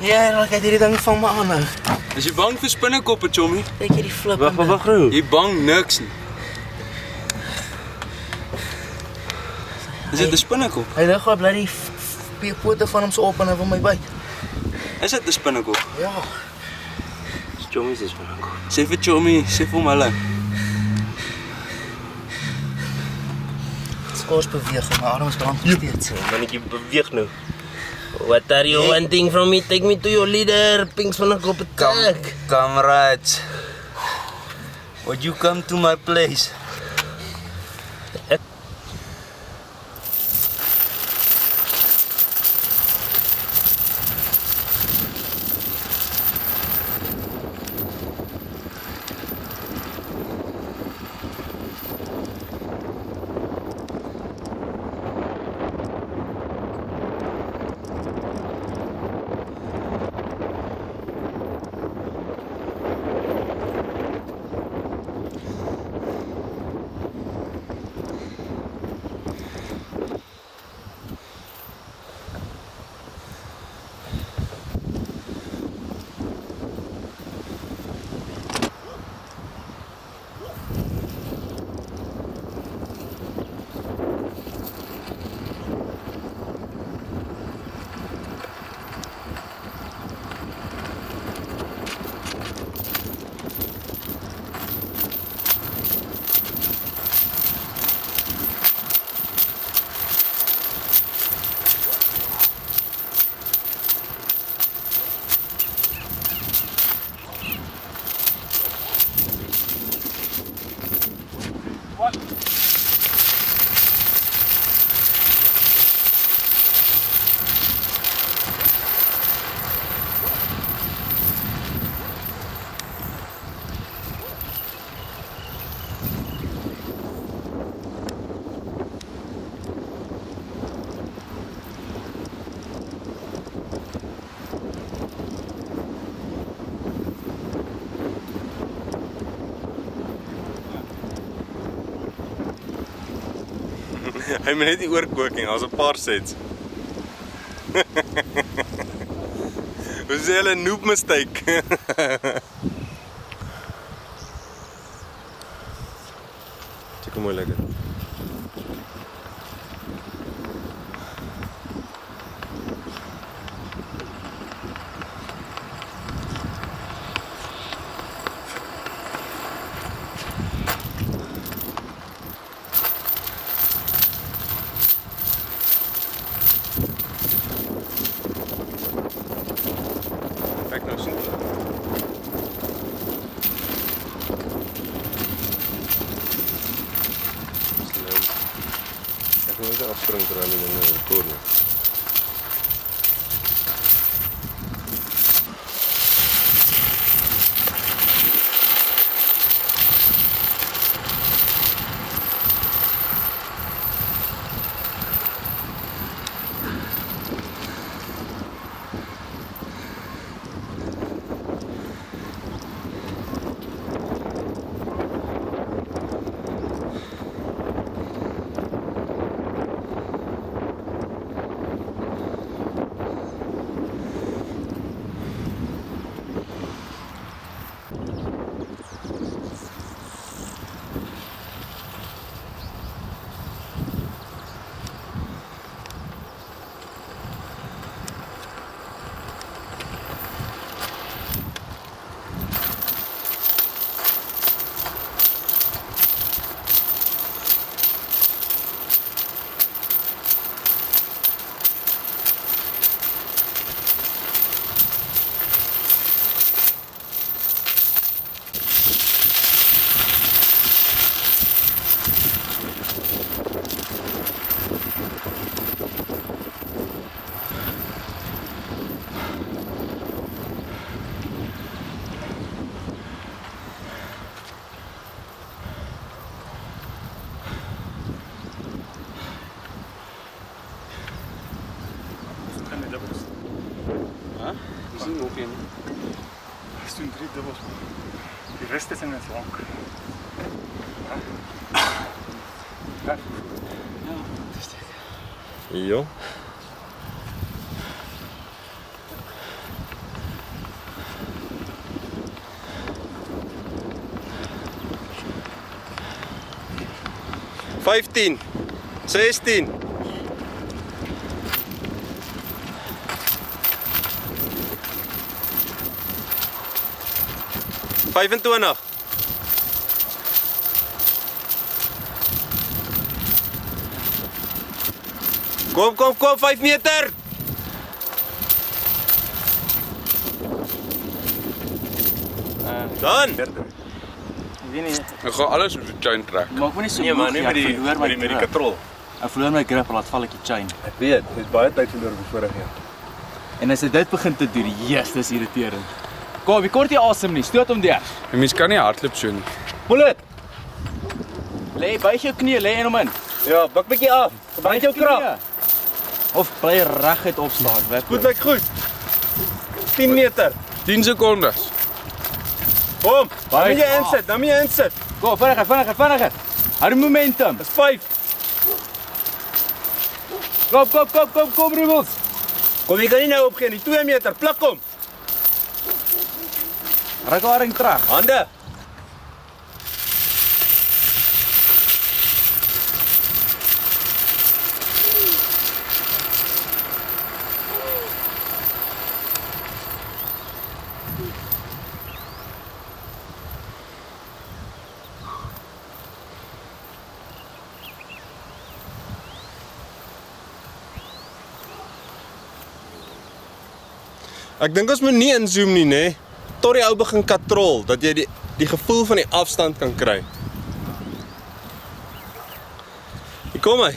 Ja, dan kijk die ding van me aan nou. Is jy bang vir spinnekoppe, Chommy? Kijk jy die flip. Wag, Roo. Jy bang niks nie. Is dit 'n spinnekop? Hy lig gewoon bly die pote van hom so op en hy wil my byt. Is dit 'n spinnekop? Ja. Dis Chommy se spinnekop. Sê vir Chommy, sê vir hom hulle. Skors beweeg, my adem is brand nog steeds. Mannetjie beweeg nou. What are you wanting from me? Take me to your leader. Pinks van 'n kop attack. Comrades. Would you come to my place? Hy moet net nie oorkook nie, daar's 'n paar sets. Hoe sê hulle noob mistake? Kyk hoe mooi lyk dit. Kijk nou, sien jy? Ek moet net afspring terwyl die dinge rekord nie. Sien nog een. Is doen 3 dubbels. Die rest is in het lank. Ja. Ja. Ja, wat is dit? Ja. 15, 16. $25. Kom, 5 meter. Dan. Ik weet nie, Ek gaan alles op die chain trek. Maak my nie so nee maar moeg, nie ja, met die, ek verloor my met die grip. katrol. Ek verloor my grip, laat val ek die chain. Ek weet, jy het baie tyd verloor op vorige jaar. En as hy dit begin te doen, yes, dis irriterend. Kom, jy kort jy asem nie, stoot hom deur. Die mens kan nie hardloop so nie. Bullet. Lê buig jou knie, lê en hom in. Ja, buk bietjie af. Gebruik jou krag. Of bly reguit opstaan, werk. Goed, lyk goed. 10 meter. 10 sekondes. Kom, dan moet jy insit, dan moet jy insit. Kom, vinniger. Hou die momentum. Dis 5. Kom, Rebels. Kom, jy kan nie nou opgee nie. 2 meter, pluk hom. Rekaring terug. Hande. Ek dink ons moet nie inzoom nie, nê? Tot die ou begin katrol, dat jy die gevoel van die afstand kan kry. Hier kom hy.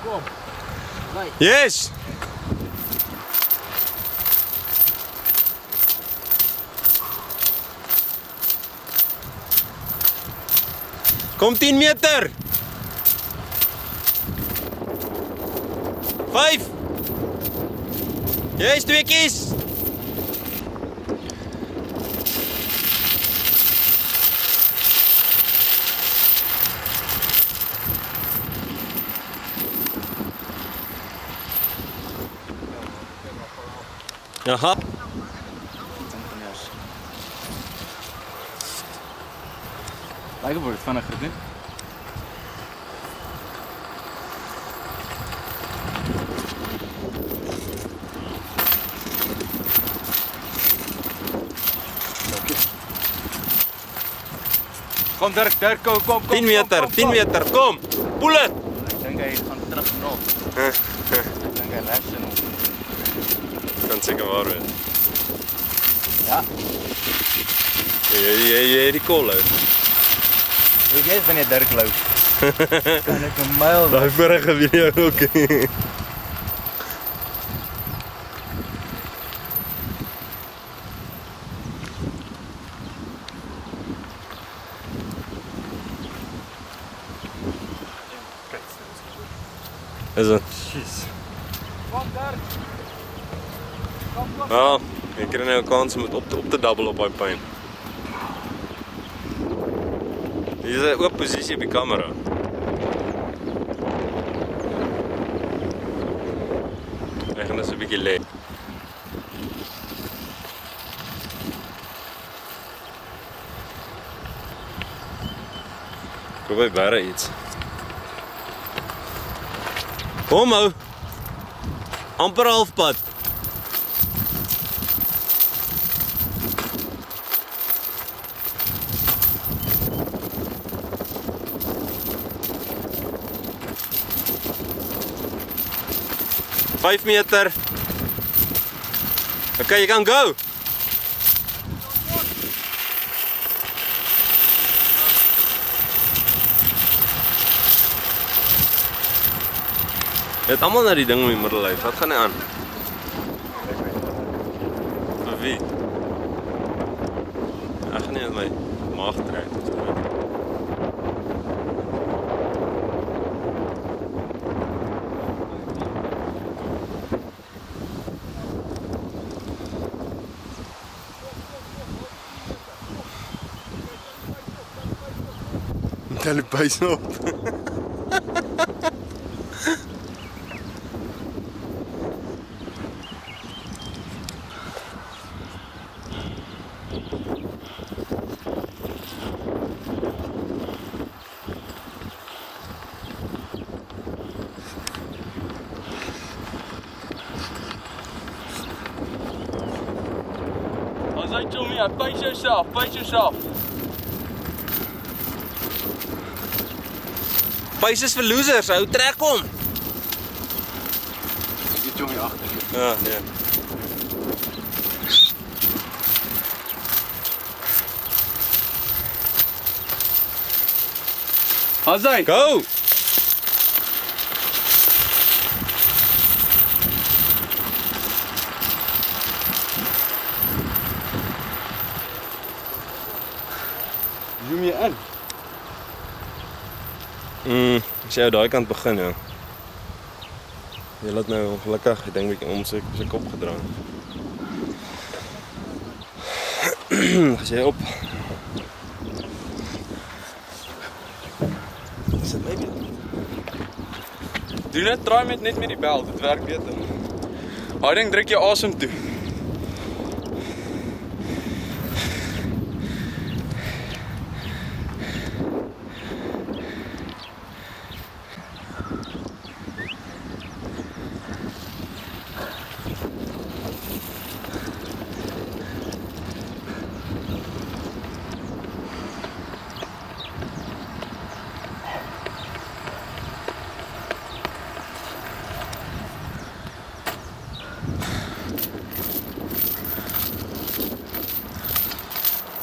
Kom. Yes! Kom 10 meter. 5. Yes, 2 kies. Jaha. Lyk of dit vinnig gedoen. Kom Dirk, kom. 10 meter, 10 meter, kom. Pull it. Ek dink hy gaan terug nog. Ek dink hy reg in hom. Kan seker waar wees. Ja. Jy die kol uit. Weet jy wanneer Dirk loop? Kan ek 'n myl. Daai vorige video ook. Is dit? Jeez. Kom Dirk. Ja, ek kry nou 'n kans om dit op te double op daai pyn. Hier is 'n oop posisie op die kamera. Ek gaan net 'n bietjie lê. Probeer baie iets. Kom ou. Amper halfpad. Vijf meter. Okay, jy kan go. Jy het allemaal na die ding in die middel uit. Wat gaan nie aan? Vir wie? Ek gaan nie in my maag trek. Tel die buis op. Pace yourself, pace yourself. Pace is vir losers, hou trek hom. Ek het Johnny agter. Ja, nee. Hazai, Go! zoom jy in. As jy uit daai kant begin, ja. Jy laat nou ongelukkig, ek dink om sy kop gedraai. As jy op. Is dit my beeld? Doen dit, draai net met die bel, dit werk beter. Daai ding druk jou asem toe.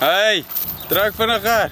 Hey, trek vinniger.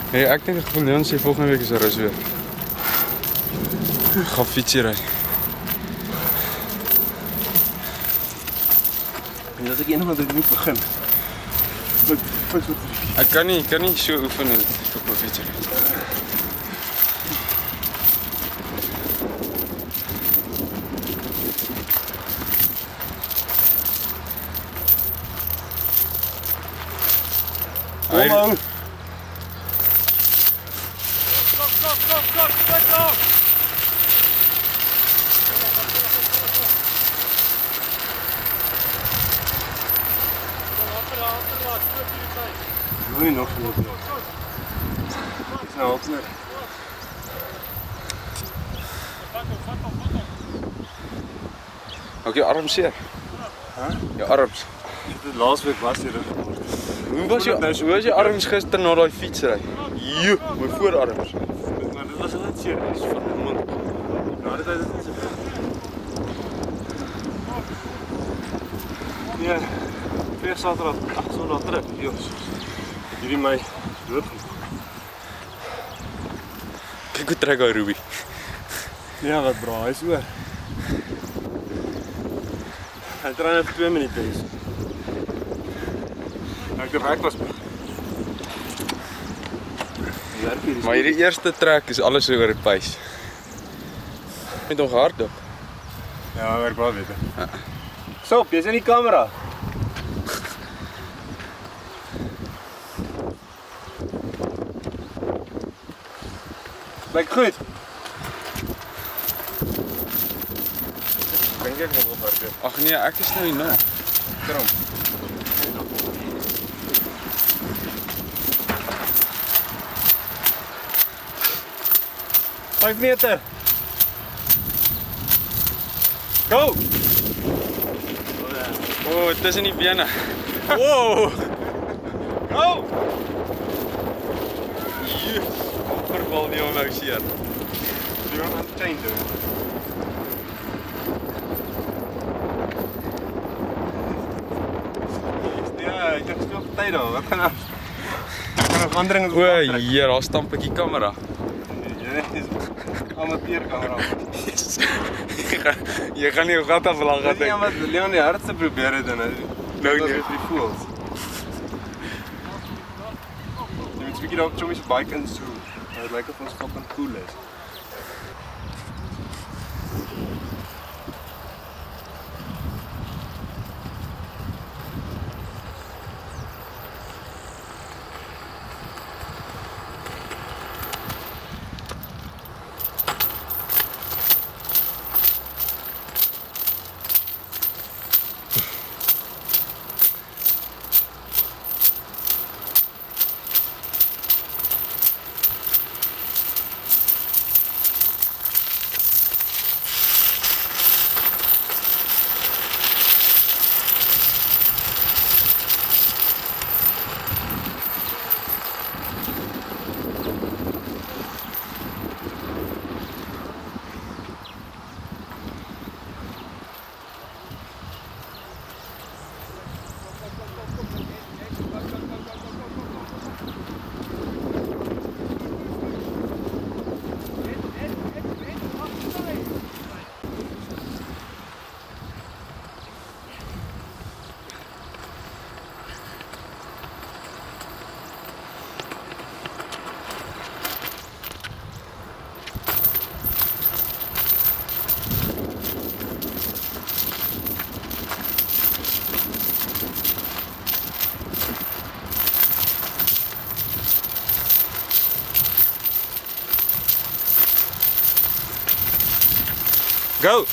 Hey, ek dink ek gaan Leon sê volgende week is rus weer. Ek gaan fietsie ry. En as ek eendag moet begin. Ek kan nie so oefen en op my fietsie ry. Hallo. Mooi nog genoeg. Is nou op net. Ook jou arm seer. Jou arms. Dit laasweek was hier rug. Hoe was jou arms gister na daai fietsry? Jo, my voorarms. Maar dit was net seer, dis van die mond. Nou dit is net so. Ja. Weer Saterdag, Sondag terug. Jos. Hierdie my dood. Kyk hoe trek hy Ruby. Ja, wat bra, hy is oor. Hy draai net 2 minute is. Ek dink ek was. Maar hierdie eerste trek is alles oor die pace. Met hom gehardloop. Ja, werk wel beter. Sop, jy's in die kamera. Lyk goed. Ag nee, ek is nou hier na. Krom. 5 meter. Go! O, tussen die bene. Wow! Go! Verval nie om nou seer. Jy gaan aan chain doen. Ja, ek het gestel tyd daar. Wat gaan nou? Ek gaan nog aandring. O, hier, daar stamp ek die kamera. Jy is amateur kamera. Jy gaan nie jou gat aflag Dit is wat Leon die hardste probeer het en nou nie. Die fools. Jy moet 'n bietjie daar op Chommy se bike in so. Dit lyk of ons fucking cool is. Go!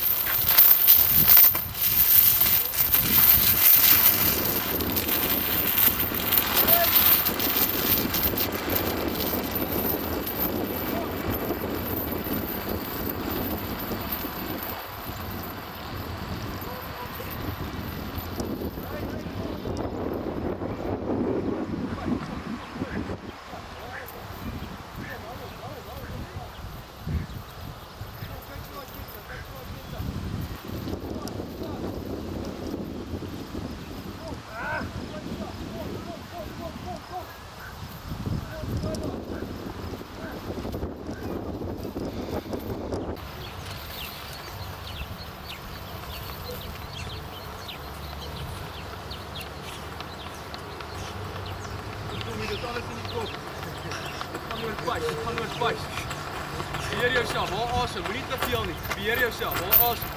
Beheer jouself, haal asem, moenie te veel nie. Beheer jouself, haal asem.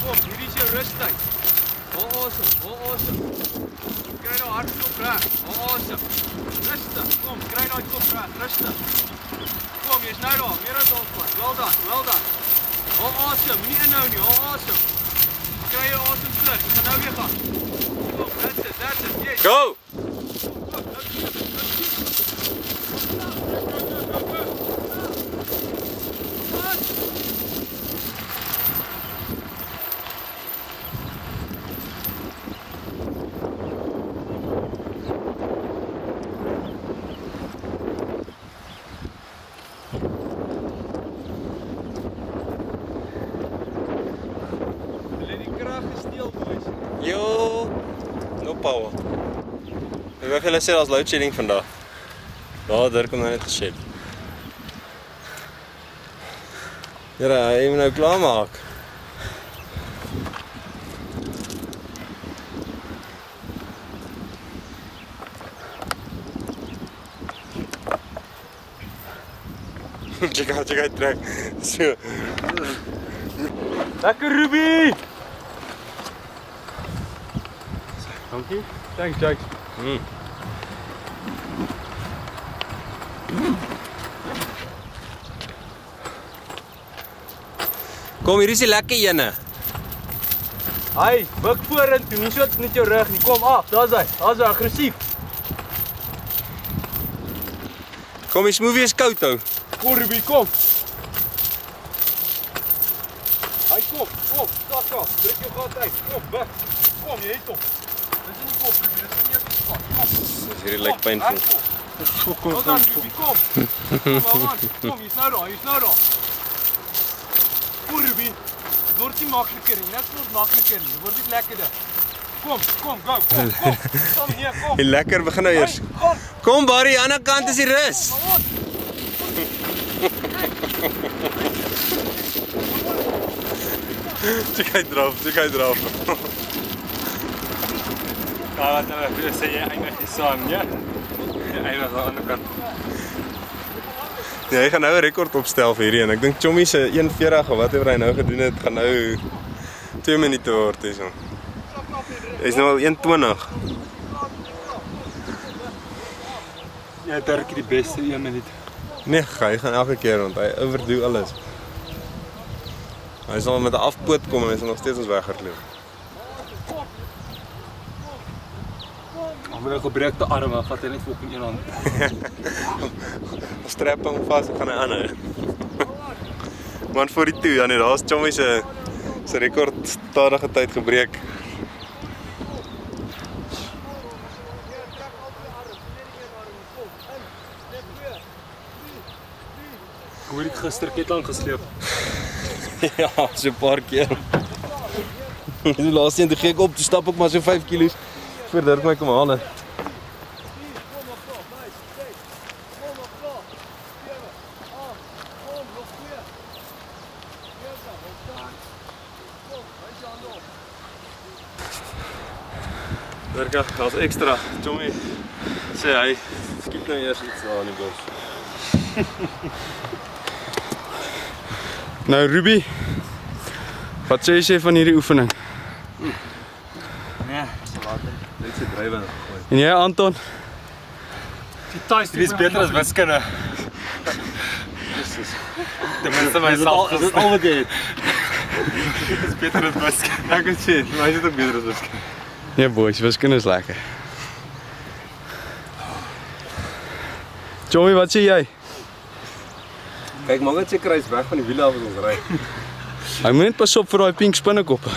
Kom, hierdie is jou rustyd. Haal asem. Kry nou hartklop reg, haal asem. Rustig, kom, kry daai kop reg, rustig. Kom, jy's nou daar, meer as halfpad. Wel dan. Haal asem, moenie inhou nie, haal asem. Kry jou asem terug, jy gaan nou weer gaan. Kom, that's it, yes. Go! Yo, no power. Ek wil julle sê daar's load shedding vandag. Daar kom nou net 'n shed. Ja, hy moet nou klaar maak. Check out trek. So. Lekker Ruby. Dankie. Thanks, Jake. Kom, hier is die lekker ene. Hy, buig vorentoe, nie so met jou rug nie. Kom af, daar's hy. Daar's hy aggressief. Kom, die smoothie is koud hou. Kom Ruby, kom. Kom, tak af. Druk jou gat uit. Kom, weg. Kom, jy het hom. Dis in die kop, Ruby. Dis die eerste spat. Kom. Dis hierdie lyk pynvol. Wel dan, Ruby, kom. Kom aan. Kom, jy's nou daar. Kom, Ruby. Dit word nie makliker nie. Net word makliker nie. Dit word nie lekkerder. Kom, go. Kom hier, kom. Die lekker begin nou eers. Kom Barry, aan die ander kant is die rus. Check hy draf. Ja, wat dan sê jy eindig die saam, ja? Jy eindig aan die ander kant. Ja, hy gaan nou 'n rekord opstel vir hierdie en ek dink Chommy se 1:40 of whatever hy nou gedoen het, gaan nou 2 minute word hierso. Hy's nou al 1:20. Ja, Dirk die beste 1 minuut. Nee, hy gaan elke keer want hy overdo alles. Hy sal met 'n afpoot kom en hy sal nog steeds ons weghardloop. Met 'n gebreekte arm, vat hy net fucking een hand. Strap hom vas, ek gaan hy aanhou. 1:42, ja nee, daar's Chommy se rekord stadige tyd gebreek. Ek hoor ek gister ketting gesleep. Ja, so 'n paar keer. Die laaste een toe gee ek op, toe stap ek maar so 5 kilos voor Dirk my kom haal. Dirk, daar's ekstra. Chommy sê hy skiet nou eers iets daar in die bos. Nou Ruby, wat sê jy van hierdie oefening? Nee, so later. Net sy drywe ingegooi. En jy Anton? Dit is beter as wiskunde. Ten minste myself. Is dit al wat jy het? Dit is beter as wiskunde. Ek kan sê, maar hy is ook beter as wiskunde. Nee boys, wiskunde is lekker. Joey, wat sê jy? Kyk, maak net seker hy's weg van die wiele af as ons ry. Hy moet net pas op vir daai pink spinnekoppe.